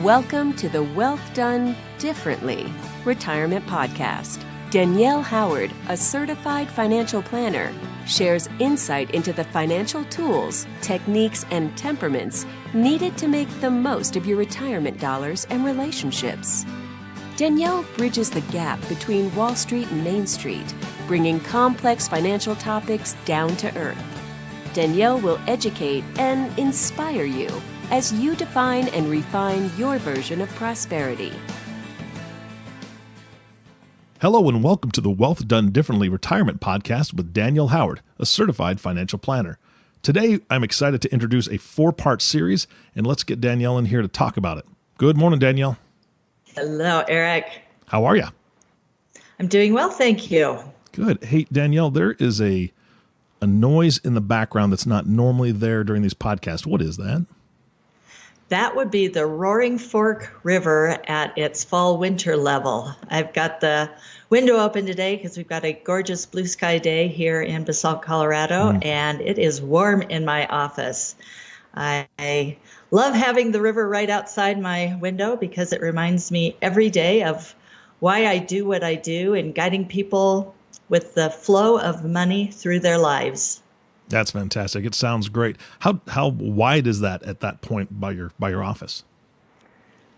Welcome to the Wealth Done Differently Retirement Podcast. Danielle Howard, a certified financial planner, shares insight into the financial tools, techniques, and temperaments needed to make the most of your retirement dollars and relationships. Danielle bridges the gap between Wall Street and Main Street, bringing complex financial topics down to earth. Danielle will educate and inspire you as you define and refine your version of prosperity. Hello and welcome to the Wealth Done Differently Retirement Podcast with Danielle Howard, a certified financial planner. Today, I'm excited to introduce a 4-part series, and let's get Danielle in here to talk about it. Good morning, Danielle. Hello, Eric. How are you? I'm doing well, thank you. Good. Hey, Danielle, there is a noise in the background that's not normally there during these podcasts. What is that? That would be the Roaring Fork River at its fall-winter level. I've got the window open today because we've got a gorgeous blue sky day here in Basalt, Colorado, and it is warm in my office. I love having the river right outside my window because it reminds me every day of why I do what I do and guiding people with the flow of money through their lives. That's fantastic. It sounds great. How wide is that at that point by your office?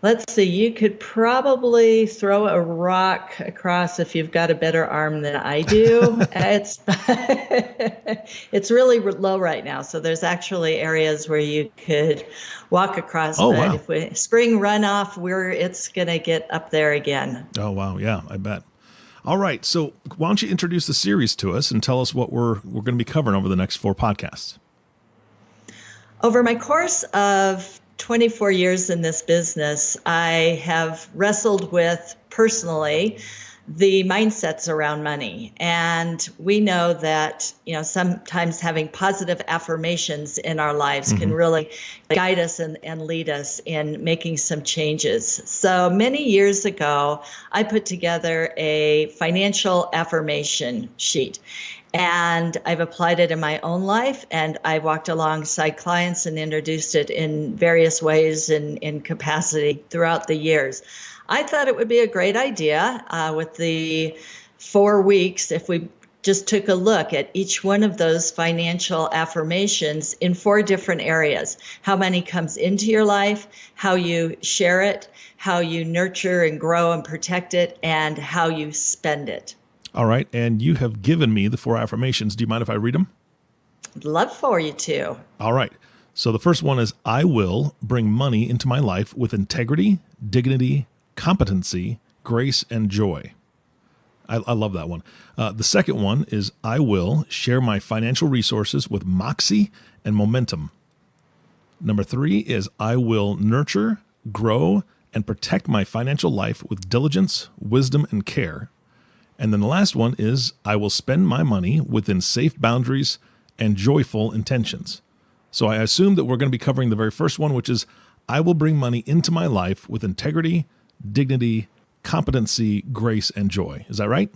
Let's see, you could probably throw a rock across if you've got a better arm than I do. It's really low right now. So there's actually areas where you could walk across. Oh, but wow. If we spring runoff, it's going to get up there again. Oh, wow. Yeah, I bet. All right. So why don't you introduce the series to us and tell us what we're going to be covering over the next 4 podcasts? Over my course of 24 years in this business, I have wrestled with personally the mindsets around money. And we know that, sometimes having positive affirmations in our lives can really guide us and lead us in making some changes. So many years ago, I put together a financial affirmation sheet. And I've applied it in my own life, and I walked alongside clients and introduced it in various ways in capacity throughout the years. I thought it would be a great idea with the 4 weeks if we just took a look at each one of those financial affirmations in 4 different areas. How money comes into your life, how you share it, how you nurture and grow and protect it, and how you spend it. All right. And you have given me the 4 affirmations. Do you mind if I read them? I'd love for you to. All right. So the first one is, I will bring money into my life with integrity, dignity, competency, grace, and joy. I love that one. The second one is, I will share my financial resources with moxie and momentum. Number 3 is, I will nurture, grow, and protect my financial life with diligence, wisdom, and care. And then the last one is, I will spend my money within safe boundaries and joyful intentions. So I assume that we're going to be covering the very first one, which is, I will bring money into my life with integrity, dignity, competency, grace, and joy. Is that right?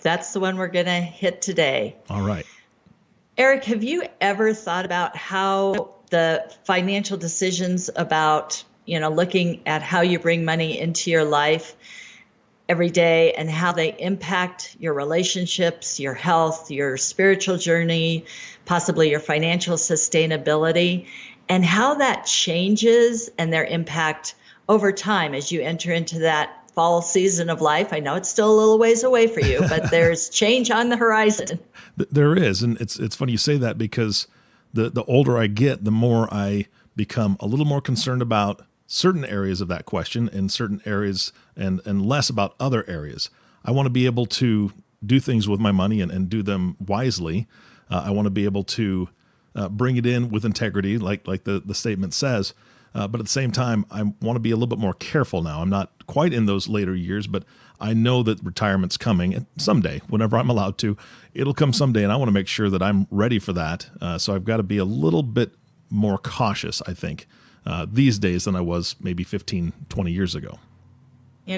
That's the one we're going to hit today. All right. Eric, have you ever thought about how the financial decisions about, looking at how you bring money into your life every day and how they impact your relationships, your health, your spiritual journey, possibly your financial sustainability, and how that changes and their impact over time as you enter into that fall season of life? I know it's still a little ways away for you, but there's change on the horizon. There is. And it's funny you say that because the older I get, the more I become a little more concerned about certain areas of that question and certain areas and less about other areas. I want to be able to do things with my money and do them wisely. I want to be able to bring it in with integrity, like the statement says. But at the same time, I want to be a little bit more careful now. I'm not quite in those later years, but I know that retirement's coming, and someday, whenever I'm allowed to, it'll come someday, and I want to make sure that I'm ready for that. So I've got to be a little bit more cautious, I think, these days than I was maybe 15, 20 years ago.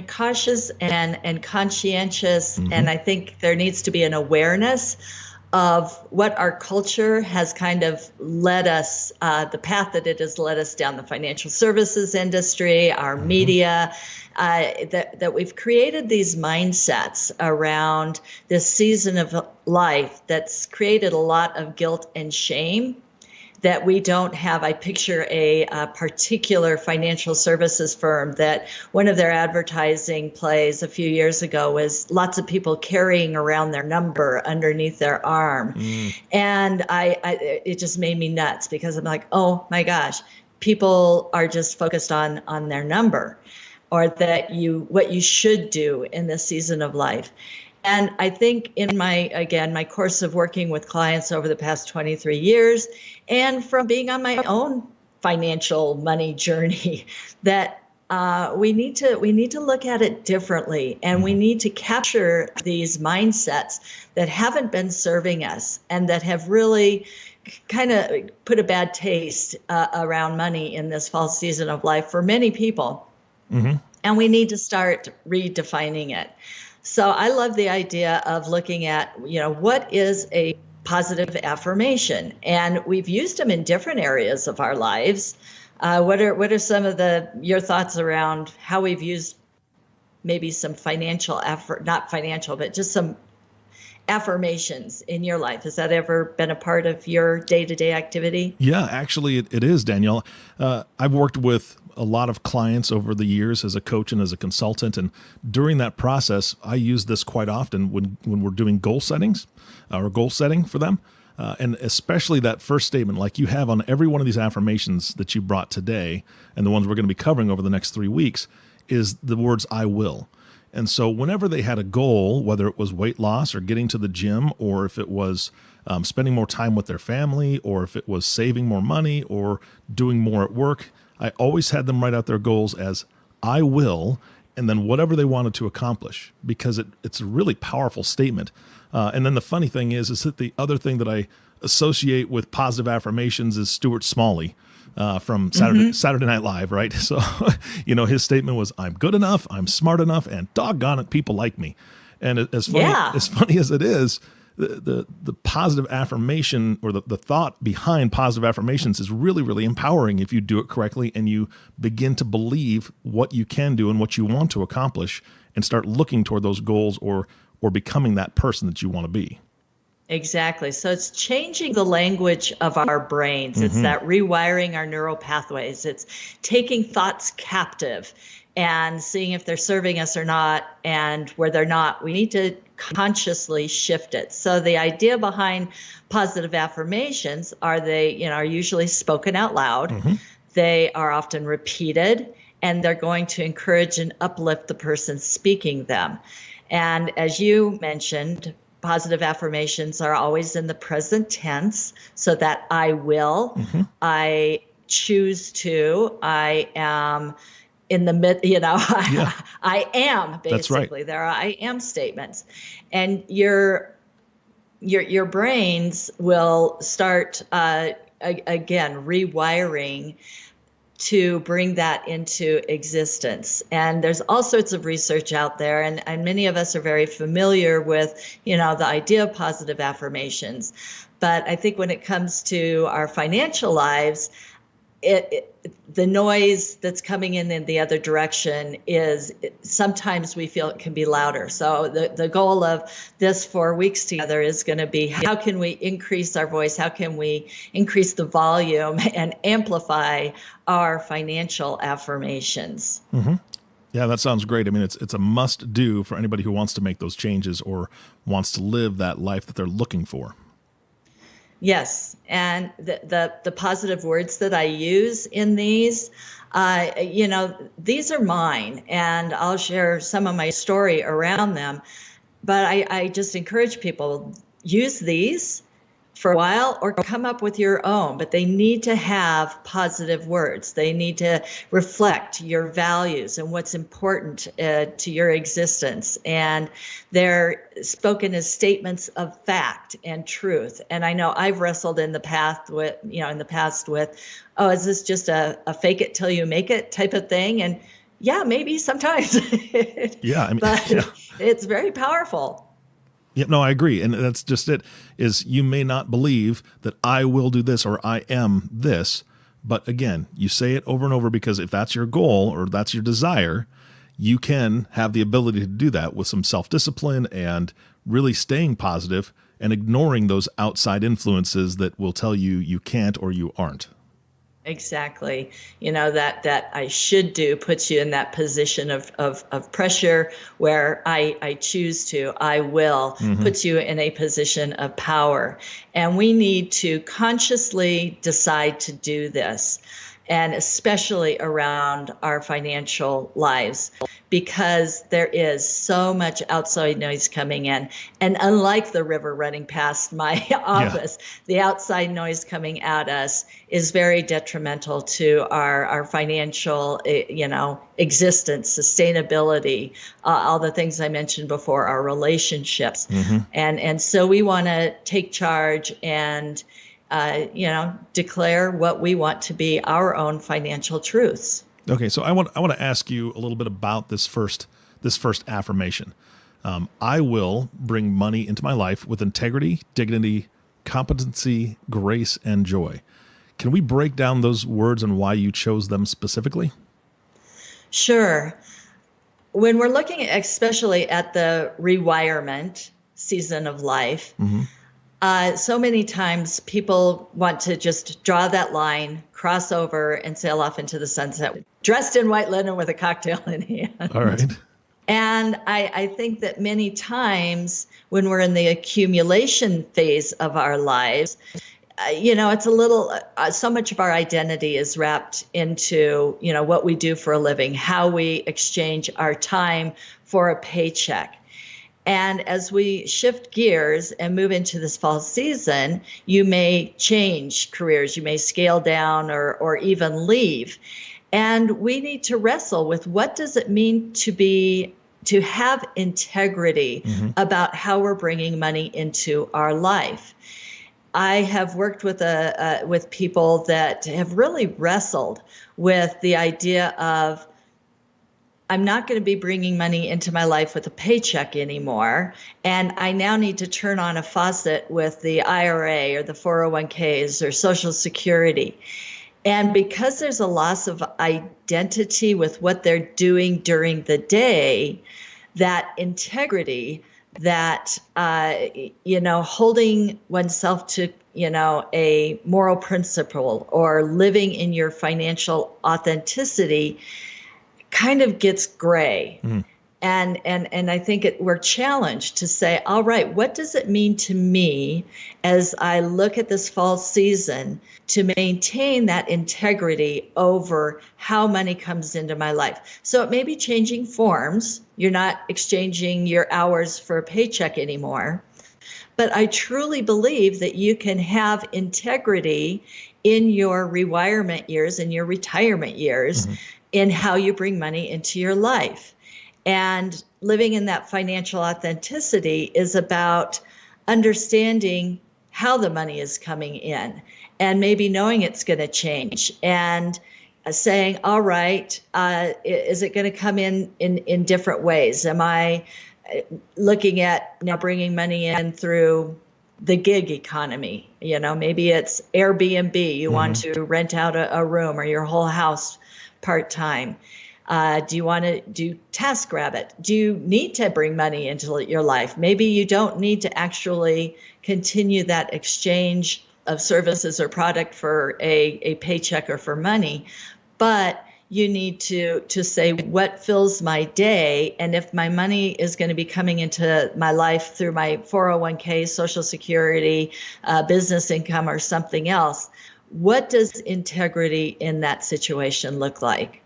Cautious and conscientious, and I think there needs to be an awareness of what our culture has kind of led us, the path that it has led us down, the financial services industry, our media, that we've created these mindsets around this season of life that's created a lot of guilt and shame that we don't have. I picture a particular financial services firm that one of their advertising plays a few years ago was lots of people carrying around their number underneath their arm. And it just made me nuts because I'm like, oh my gosh, people are just focused on their number, or that what you should do in this season of life. And I think in my course of working with clients over the past 23 years, and from being on my own financial money journey, that we need to look at it differently, and we need to capture these mindsets that haven't been serving us and that have really kind of put a bad taste around money in this fall season of life for many people. And we need to start redefining it. So I love the idea of looking at, what is a positive affirmation? And we've used them in different areas of our lives. What are some of your thoughts around how we've used maybe some financial effort, not financial, but just some affirmations in your life? Has that ever been a part of your day-to-day activity? Yeah, actually it is, Danielle. I've worked with a lot of clients over the years as a coach and as a consultant. And during that process, I use this quite often when we're doing goal settings or goal setting for them. And especially that first statement, like you have on every one of these affirmations that you brought today, and the ones we're going to be covering over the next 3 weeks, is the words "I will." And so whenever they had a goal, whether it was weight loss or getting to the gym, or if it was spending more time with their family, or if it was saving more money or doing more at work, I always had them write out their goals as "I will," and then whatever they wanted to accomplish, because it's a really powerful statement. And then the funny thing is that the other thing that I associate with positive affirmations is Stuart Smalley from Saturday Night Live, right? So, his statement was, "I'm good enough, I'm smart enough, and doggone it, people like me." And as funny as it is, the positive affirmation, or the thought behind positive affirmations, is really, really empowering if you do it correctly and you begin to believe what you can do and what you want to accomplish, and start looking toward those goals or becoming that person that you want to be. Exactly. So it's changing the language of our brains. It's that rewiring our neural pathways. It's taking thoughts captive and seeing if they're serving us or not, and where they're not, we need to consciously shift it. So the idea behind positive affirmations are are usually spoken out loud. They are often repeated, and they're going to encourage and uplift the person speaking them. And as you mentioned, positive affirmations are always in the present tense, so that I will, I choose to, I am in the mid, I am, basically. That's right. There are I am statements. And your brains will start, again, rewiring to bring that into existence. And there's all sorts of research out there, and many of us are very familiar with, the idea of positive affirmations. But I think when it comes to our financial lives, the noise that's coming in the other direction is sometimes we feel it can be louder. So the goal of this 4 weeks together is going to be, how can we increase our voice? How can we increase the volume and amplify our financial affirmations? Yeah, that sounds great. I mean, it's a must do for anybody who wants to make those changes or wants to live that life that they're looking for. Yes, and the positive words that I use in these, these are mine, and I'll share some of my story around them. But I just encourage people, use these for a while or come up with your own, but they need to have positive words. They need to reflect your values and what's important to your existence. And they're spoken as statements of fact and truth. And I know I've wrestled in the past with, oh, is this just a fake it till you make it type of thing? And yeah, maybe sometimes. Yeah, but it's very powerful. Yeah, no, I agree. And that's just it, is you may not believe that I will do this or I am this. But again, you say it over and over, because if that's your goal or that's your desire, you can have the ability to do that with some self-discipline and really staying positive and ignoring those outside influences that will tell you you can't or you aren't. Exactly. That I should do puts you in that position of pressure where I choose to, I will, puts you in a position of power. And we need to consciously decide to do this, and especially around our financial lives, because there is so much outside noise coming in. And unlike the river running past my office, the outside noise coming at us is very detrimental to our financial, existence, sustainability, all the things I mentioned before, our relationships. And so we want to take charge and declare what we want to be our own financial truths. Okay, so I want to ask you a little bit about this first affirmation. I will bring money into my life with integrity, dignity, competency, grace, and joy. Can we break down those words and why you chose them specifically? Sure. When we're looking especially at the rewirement season of life, so many times people want to just draw that line, cross over, and sail off into the sunset, dressed in white linen with a cocktail in hand. All right. And I think that many times when we're in the accumulation phase of our lives, it's a little, so much of our identity is wrapped into, what we do for a living, how we exchange our time for a paycheck. And as we shift gears and move into this fall season, you may change careers, you may scale down or even leave. And we need to wrestle with, what does it mean to have integrity about how we're bringing money into our life. I have worked with people that have really wrestled with the idea of, I'm not going to be bringing money into my life with a paycheck anymore, and I now need to turn on a faucet with the IRA or the 401ks or Social Security. And because there's a loss of identity with what they're doing during the day, that integrity, that, holding oneself to, a moral principle or living in your financial authenticity kind of gets gray. And I think we're challenged to say, all right, what does it mean to me as I look at this fall season to maintain that integrity over how money comes into my life? So it may be changing forms. You're not exchanging your hours for a paycheck anymore. But I truly believe that you can have integrity in your rewirement years and your retirement years in how you bring money into your life. And living in that financial authenticity is about understanding how the money is coming in and maybe knowing it's going to change and saying, all right, is it going to come in different ways? Am I looking at now bringing money in through the gig economy? Maybe it's Airbnb. You want to rent out a room or your whole house part-time. Do you want to do TaskRabbit? Do you need to bring money into your life? Maybe you don't need to actually continue that exchange of services or product for a paycheck or for money, but you need to say, what fills my day? And if my money is going to be coming into my life through my 401k, Social Security, business income, or something else, what does integrity in that situation look like?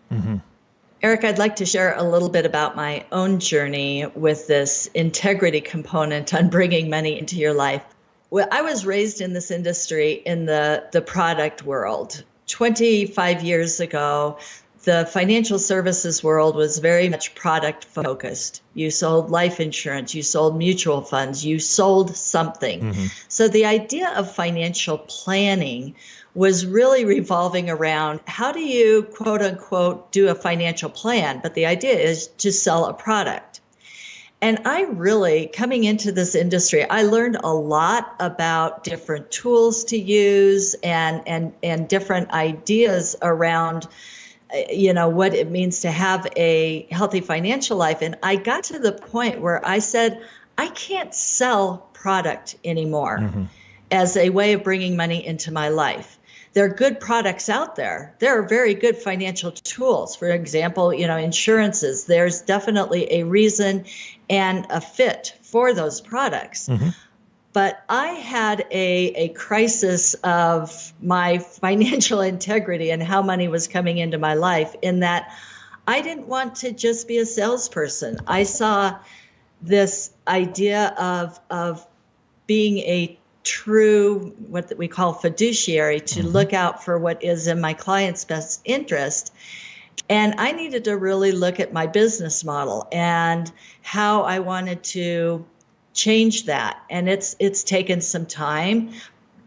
Eric, I'd like to share a little bit about my own journey with this integrity component on bringing money into your life. Well, I was raised in this industry in the product world. 25 years ago, the financial services world was very much product focused. You sold life insurance, you sold mutual funds, you sold something. So the idea of financial planning was really revolving around, how do you, quote unquote, do a financial plan? But the idea is to sell a product. And I really, coming into this industry, I learned a lot about different tools to use and different ideas around, what it means to have a healthy financial life. And I got to the point where I said, I can't sell product anymore as a way of bringing money into my life. There are good products out there. There are very good financial tools. For example, insurances. There's definitely a reason and a fit for those products. But I had a crisis of my financial integrity and how money was coming into my life, in that I didn't want to just be a salesperson. I saw this idea of being a true, what we call fiduciary, to look out for what is in my client's best interest. And I needed to really look at my business model and how I wanted to change that. And it's taken some time.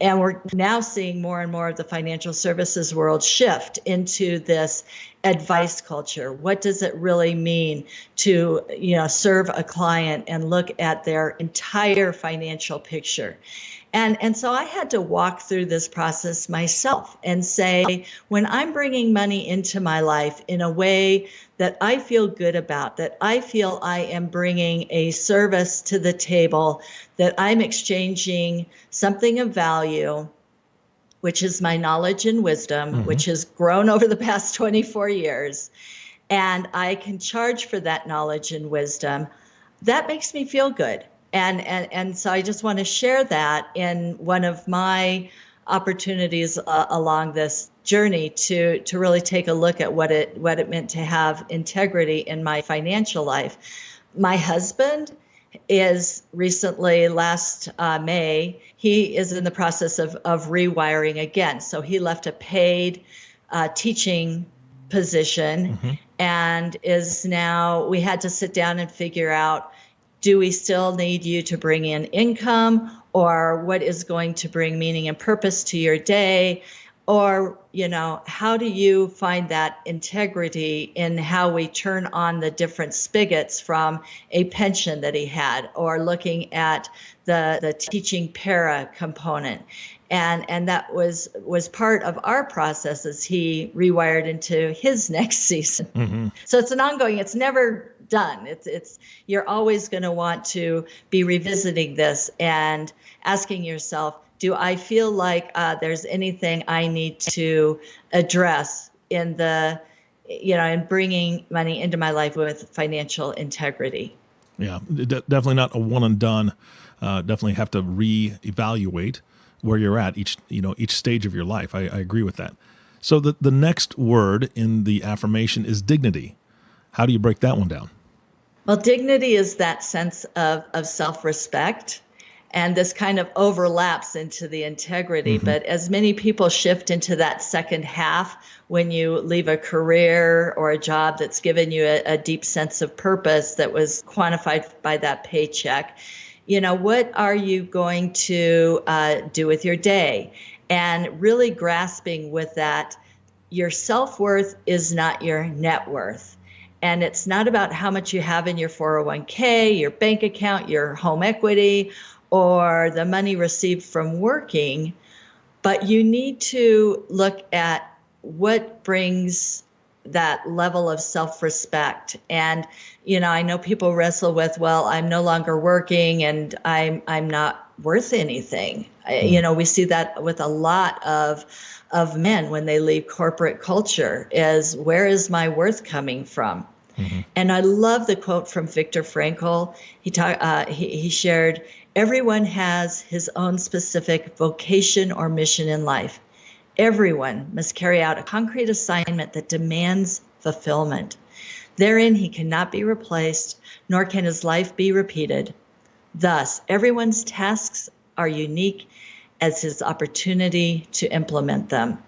And we're now seeing more and more of the financial services world shift into this advice culture. What does it really mean to, serve a client and look at their entire financial picture? And so I had to walk through this process myself and say, when I'm bringing money into my life in a way that I feel good about, that I feel I am bringing a service to the table, that I'm exchanging something of value, which is my knowledge and wisdom, which has grown over the past 24 years, and I can charge for that knowledge and wisdom, that makes me feel good. And so I just want to share that in one of my opportunities along this journey to really take a look at what it meant to have integrity in my financial life. My husband is recently, last May, he is in the process of rewiring again. So he left a paid teaching position and is now, we had to sit down and figure out, do we still need you to bring in income, or what is going to bring meaning and purpose to your day? Or, how do you find that integrity in how we turn on the different spigots from a pension that he had, or looking at the teaching para component? And that was part of our process as he rewired into his next season. So it's an ongoing, it's never done. It's you're always going to want to be revisiting this and asking yourself, do I feel like there's anything I need to address in in bringing money into my life with financial integrity? Yeah, definitely not a one and done. Definitely have to reevaluate where you're at each stage of your life. I agree with that. So the next word in the affirmation is dignity. How do you break that one down? Well, dignity is that sense of self-respect, and this kind of overlaps into the integrity. But as many people shift into that second half, when you leave a career or a job that's given you a deep sense of purpose that was quantified by that paycheck, what are you going to do with your day? And really grasping with that, your self-worth is not your net worth. And it's not about how much you have in your 401k, your bank account, your home equity, or the money received from working. But you need to look at what brings that level of self-respect. And, I know people wrestle with, well, I'm no longer working and I'm not worth anything. We see that with a lot of men when they leave corporate culture, is where is my worth coming from? And I love the quote from Viktor Frankl. He shared, everyone has his own specific vocation or mission in life. Everyone must carry out a concrete assignment that demands fulfillment. Therein he cannot be replaced, nor can his life be repeated. Thus, everyone's tasks are unique as his opportunity to implement them.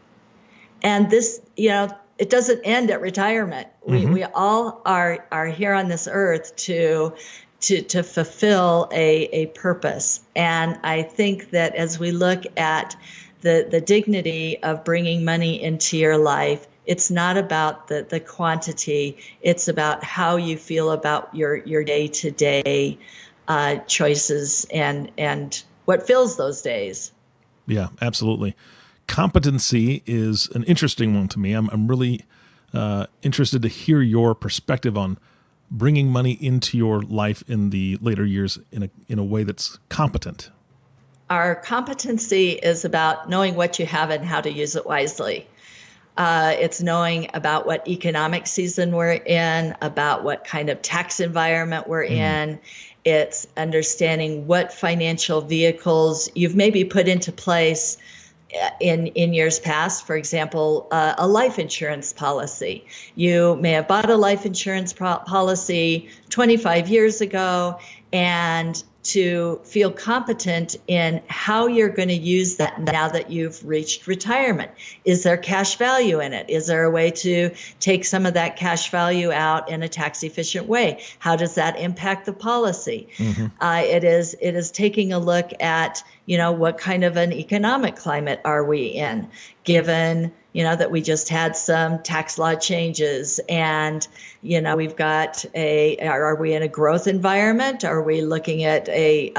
And this, it doesn't end at retirement. We all are here on this earth to fulfill a purpose. And I think that as we look at the dignity of bringing money into your life, It's not about the quantity. It's about how you feel about your day-to-day choices and what fills those days. Yeah, absolutely. Competency is an interesting one to me. I'm really interested to hear your perspective on bringing money into your life in the later years in a way that's competent. Our competency is about knowing what you have and how to use it wisely. It's knowing about what economic season we're in, about what kind of tax environment we're in. It's understanding what financial vehicles you've maybe put into place in years past. For example, a life insurance policy. You may have bought a life insurance policy 25 years ago, and to feel competent in how you're going to use that now that you've reached retirement. Is there cash value in it? Is there a way to take some of that cash value out in a tax efficient way? How does that impact the policy? It is taking a look at, what kind of an economic climate are we in, given that we just had some tax law changes, and we've got are we in a growth environment? Are we looking at a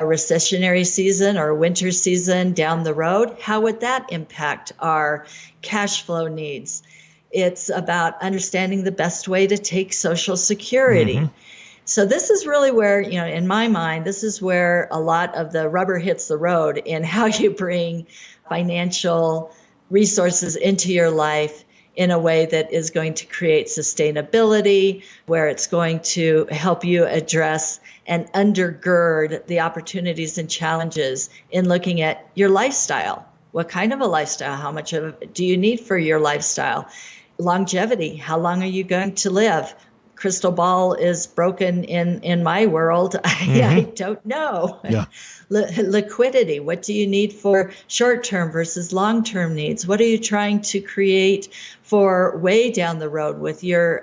recessionary season or a winter season down the road? How would that impact our cash flow needs? It's about understanding the best way to take Social Security. So this is really where, in my mind, this is where a lot of the rubber hits the road in how you bring financial resources into your life in a way that is going to create sustainability, where it's going to help you address and undergird the opportunities and challenges in looking at your lifestyle. What kind of a lifestyle? How much of do you need for your lifestyle? Longevity. How long are you going to live? Crystal ball is broken in my world. I don't know. Yeah. Liquidity. What do you need for short-term versus long-term needs? What are you trying to create for way down the road with your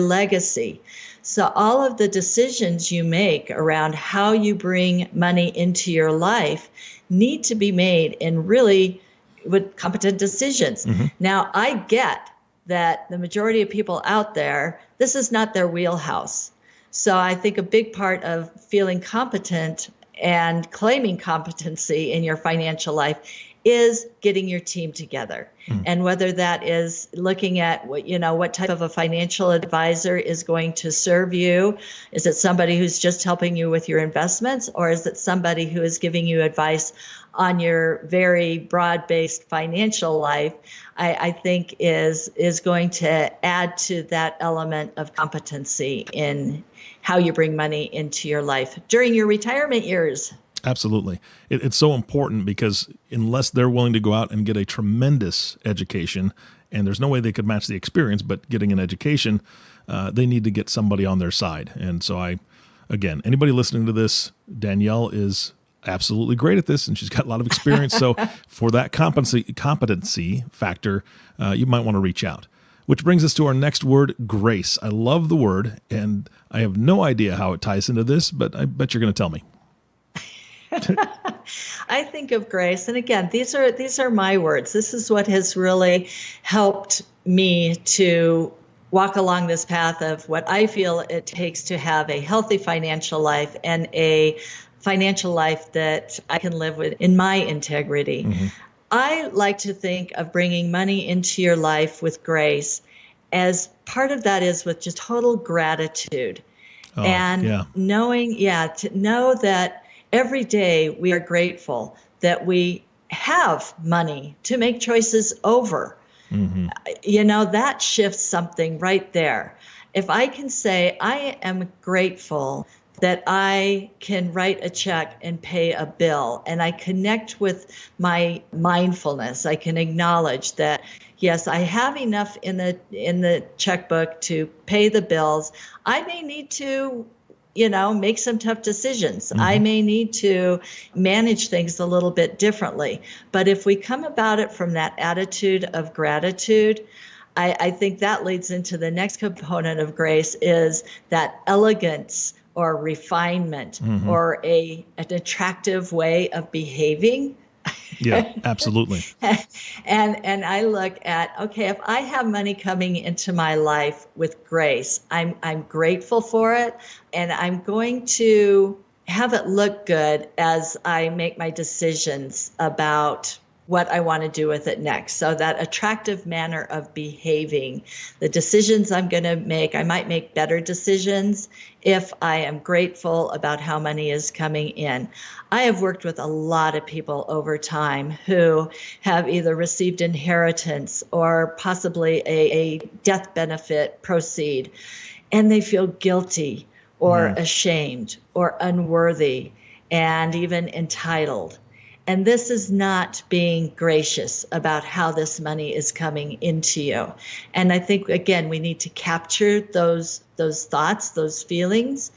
legacy? So all of the decisions you make around how you bring money into your life need to be made in really with competent decisions. Now, I get that the majority of people out there, this is not their wheelhouse. So I think a big part of feeling competent and claiming competency in your financial life is getting your team together. And whether that is looking at what type of a financial advisor is going to serve you. Is it somebody who's just helping you with your investments, or is it somebody who is giving you advice on your very broad-based financial life? I think is going to add to that element of competency in how you bring money into your life during your retirement years. Absolutely. It's so important because unless they're willing to go out and get a tremendous education, and there's no way they could match the experience, but getting an education, they need to get somebody on their side. And so again, anybody listening to this, Danielle is absolutely great at this, and she's got a lot of experience. So for that competency factor, you might want to reach out. Which brings us to our next word, grace. I love the word, and I have no idea how it ties into this, but I bet you're going to tell me. I think of grace, and again, these are my words. This is what has really helped me to walk along this path of what I feel it takes to have a healthy financial life and a financial life that I can live with in my integrity. I like to think of bringing money into your life with grace, as part of that is with just total gratitude. Knowing, to know that every day we are grateful that we have money to make choices over. That shifts something right there. If I can say I am grateful that I can write a check and pay a bill, and I connect with my mindfulness, I can acknowledge that, yes, I have enough in the checkbook to pay the bills. I may need to make some tough decisions. I may need to manage things a little bit differently. But if we come about it from that attitude of gratitude, I think that leads into the next component of grace, is that elegance or refinement or an attractive way of behaving. Yeah, absolutely. And I look at, okay, if I have money coming into my life with grace, I'm grateful for it, and I'm going to have it look good as I make my decisions about what I want to do with it next. So that attractive manner of behaving, the decisions I'm going to make, I might make better decisions if I am grateful about how money is coming in. I have worked with a lot of people over time who have either received inheritance or possibly a death benefit proceed, and they feel guilty or ashamed or unworthy and even entitled. And this is not being gracious about how this money is coming into you. And I think, again, we need to capture those thoughts, those feelings,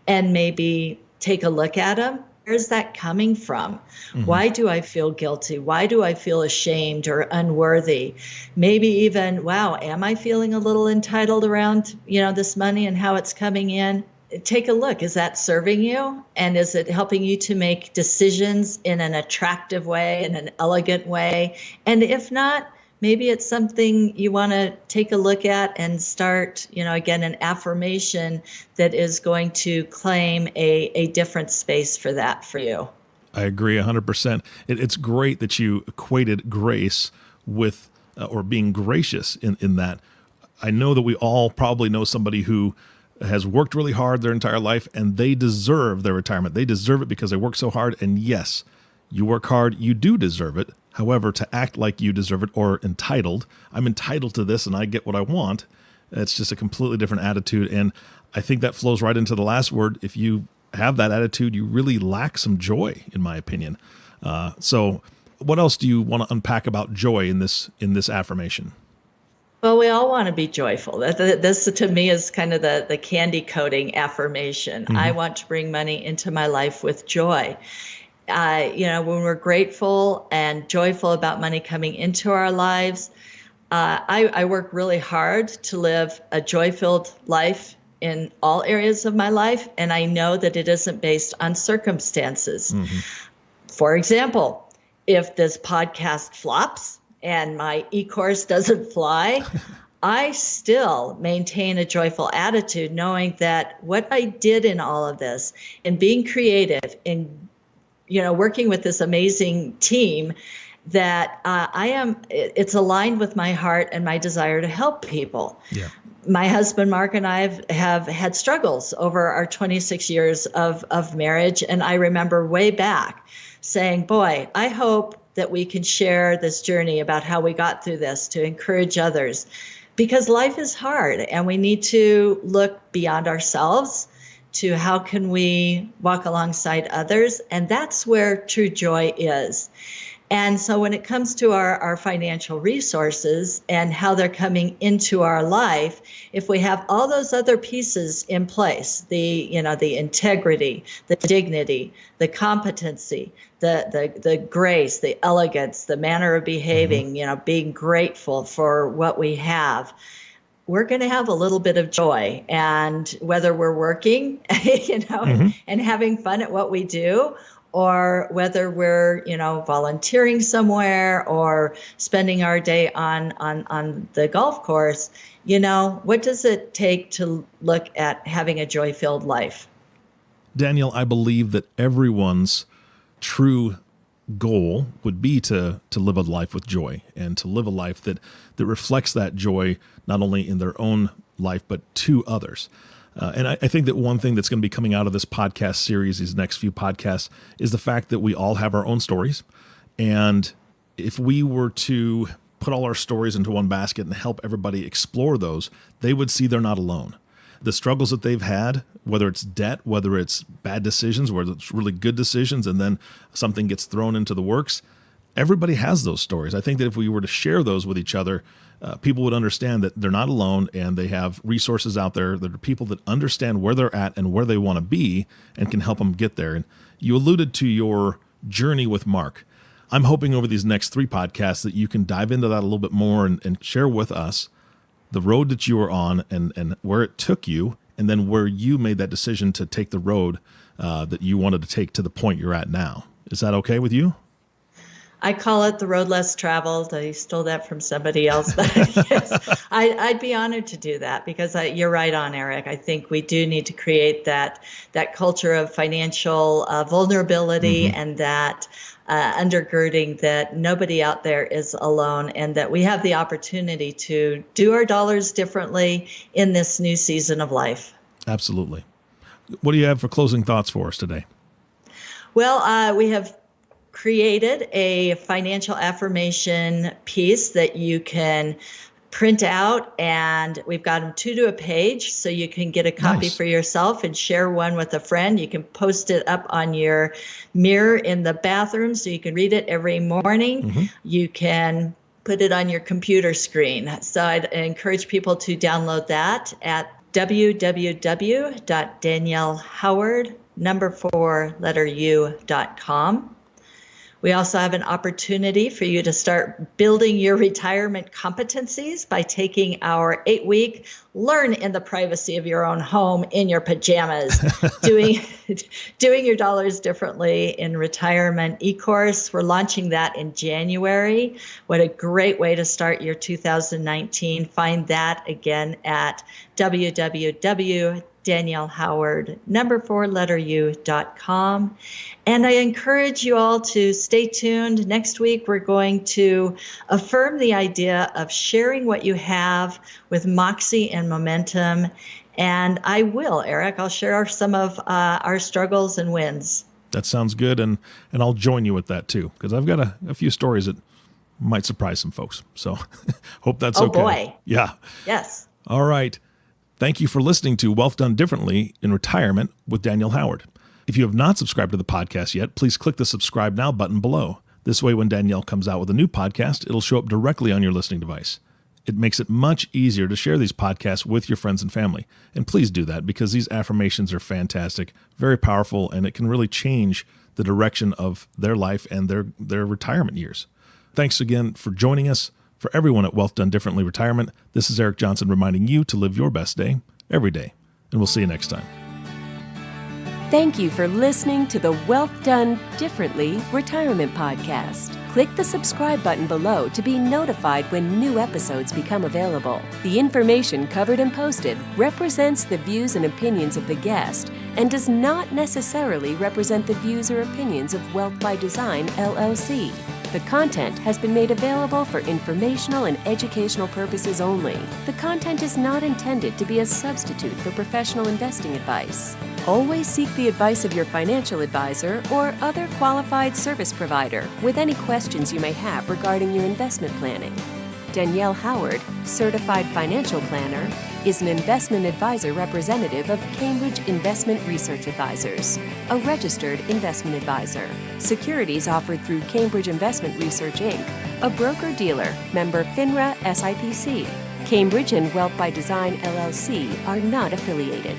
and maybe take a look at them. Where's that coming from? Why do I feel guilty? Why do I feel ashamed or unworthy? Maybe even, wow, am I feeling a little entitled around, this money and how it's coming in? Take a look. Is that serving you? And is it helping you to make decisions in an attractive way, in an elegant way? And if not, maybe it's something you want to take a look at and start, again, an affirmation that is going to claim a different space for that for you. I agree 100%. It's great that you equated grace with, or being gracious in that. I know that we all probably know somebody who has worked really hard their entire life, and they deserve their retirement. They deserve it because they work so hard. And yes, you work hard, you do deserve it. However, to act like you deserve it or entitled, I'm entitled to this and I get what I want, it's just a completely different attitude. And I think that flows right into the last word. If you have that attitude, you really lack some joy, in my opinion. So what else do you want to unpack about joy in this affirmation? Well, we all want to be joyful. This, to me, is kind of the candy coating affirmation. I want to bring money into my life with joy. When we're grateful and joyful about money coming into our lives, I work really hard to live a joy-filled life in all areas of my life, and I know that it isn't based on circumstances. For example, if this podcast flops, and my e-course doesn't fly, I still maintain a joyful attitude, knowing that what I did in all of this, and being creative, in working with this amazing team, that it's aligned with my heart and my desire to help people. Yeah. My husband, Mark, and I have had struggles over our 26 years of marriage. And I remember way back saying, boy, I hope that we can share this journey about how we got through this to encourage others, because life is hard and we need to look beyond ourselves to how can we walk alongside others. And that's where true joy is. And so when it comes to our financial resources and how they're coming into our life, if we have all those other pieces in place, the integrity, the dignity, the competency, the grace, the elegance, the manner of behaving, being grateful for what we have, we're going to have a little bit of joy. And whether we're working, and having fun at what we do, or whether we're, volunteering somewhere or spending our day on the golf course, what does it take to look at having a joy-filled life? Danielle, I believe that everyone's true goal would be to live a life with joy, and to live a life that reflects that joy, not only in their own life, but to others. And I think that one thing that's going to be coming out of this podcast series, these next few podcasts, is the fact that we all have our own stories. And if we were to put all our stories into one basket and help everybody explore those, they would see they're not alone. The struggles that they've had, whether it's debt, whether it's bad decisions, whether it's really good decisions, and then something gets thrown into the works, everybody has those stories. I think that if we were to share those with each other, people would understand that they're not alone, and they have resources out there. There are people that understand where they're at and where they want to be and can help them get there. And you alluded to your journey with Mark. I'm hoping over these next 3 podcasts that you can dive into that a little bit more and share with us the road that you were on and where it took you, and then where you made that decision to take the road that you wanted to take to the point you're at now. Is that okay with you? I call it the road less traveled. I stole that from somebody else, but yes, I'd be honored to do that because you're right on, Eric. I think we do need to create that culture of financial vulnerability and that undergirding that nobody out there is alone and that we have the opportunity to do our dollars differently in this new season of life. Absolutely. What do you have for closing thoughts for us today? Well, we have created a financial affirmation piece that you can print out, and we've got them 2 to a page, so you can get a copy Nice. for yourself and share one with a friend. You can post it up on your mirror in the bathroom so you can read it every morning. You can put it on your computer screen. So I'd encourage people to download that at www.daniellehoward4u.com. We also have an opportunity for you to start building your retirement competencies by taking our 8-week Learn in the Privacy of Your Own Home in Your Pajamas, doing your dollars differently in retirement e-course. We're launching that in January. What a great way to start your 2019. Find that again at www.daniellehoward4u.com. And I encourage you all to stay tuned. Next week, we're going to affirm the idea of sharing what you have with moxie and momentum. And I will, Eric, I'll share some of our struggles and wins. That sounds good. And I'll join you with that too, because I've got a few stories that might surprise some folks. So hope that's okay. Oh, boy. Yeah. Yes. All right. Thank you for listening to Wealth Done Differently in Retirement with Danielle Howard. If you have not subscribed to the podcast yet, please click the subscribe now button below. This way, when Danielle comes out with a new podcast, it'll show up directly on your listening device. It makes it much easier to share these podcasts with your friends and family. And please do that because these affirmations are fantastic, very powerful, and it can really change the direction of their life and their retirement years. Thanks again for joining us. For everyone at Wealth Done Differently Retirement, this is Eric Johnson reminding you to live your best day every day. And we'll see you next time. Thank you for listening to the Wealth Done Differently Retirement Podcast. Click the subscribe button below to be notified when new episodes become available. The information covered and posted represents the views and opinions of the guest and does not necessarily represent the views or opinions of Wealth by Design, LLC. The content has been made available for informational and educational purposes only. The content is not intended to be a substitute for professional investing advice. Always seek the advice of your financial advisor or other qualified service provider with any questions you may have regarding your investment planning. Danielle Howard, Certified Financial Planner, is an investment advisor representative of Cambridge Investment Research Advisors, a registered investment advisor. Securities offered through Cambridge Investment Research, Inc., a broker-dealer, member FINRA SIPC. Cambridge and Wealth by Design, LLC are not affiliated.